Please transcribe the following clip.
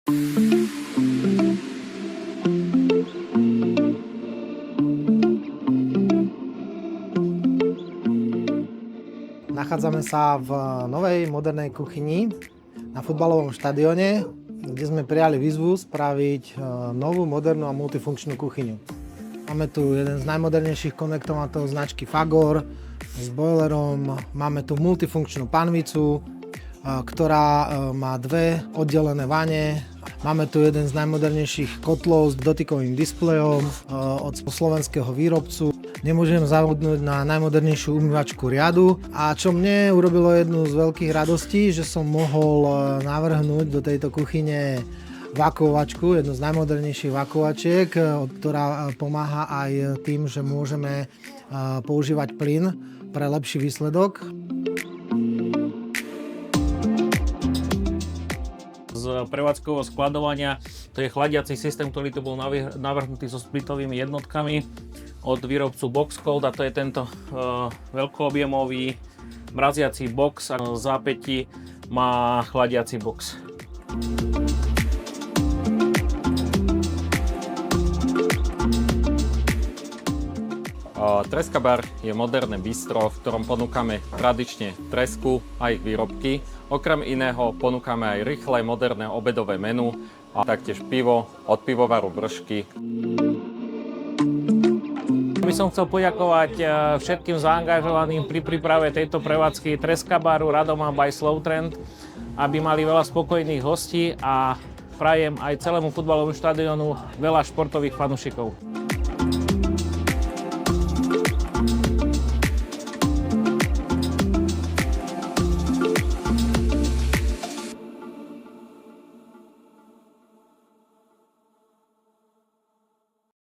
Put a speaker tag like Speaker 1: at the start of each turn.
Speaker 1: Nachádzame sa v novej modernej kuchyni na futbalovom štadióne, kde sme prijali výzvu spraviť novú, modernú a multifunkčnú kuchyňu. Máme tu jeden z najmodernejších konvektomatov značky Fagor s boilerom, máme tu multifunkčnú panvicu, ktorá má dve oddelené vane. Máme tu jeden z najmodernejších kotlov s dotykovým displejom od slovenského výrobcu. Nemôžem zabudnúť na najmodernejšiu umývačku riadu. A čo mne urobilo jednu z veľkých radostí, že som mohol navrhnúť do tejto kuchyne vakuovačku, jednu z najmodernejších vakuovačiek, ktorá pomáha aj tým, že môžeme používať plyn pre lepší výsledok.
Speaker 2: Z prevádzkového skladovania to je chladiaci systém, ktorý tu bol navrhnutý so splitovými jednotkami od výrobcu Boxcold, a to je tento veľkoobjemový mraziaci box a v zápätí má chladiaci box.
Speaker 3: Treskabar je moderné bistro, v ktorom ponúkame tradične tresku a ich výrobky. Okrem iného ponúkame aj rýchle, moderné obedové menu a taktiež pivo od pivovaru Vršky.
Speaker 2: By som chcel poďakovať všetkým zaangažovaným pri príprave tejto prevádzky Treskabaru, Radoman by Slow Trend, aby mali veľa spokojných hostí, a prajem aj celému futbalovému štadiónu veľa športových fanúšikov.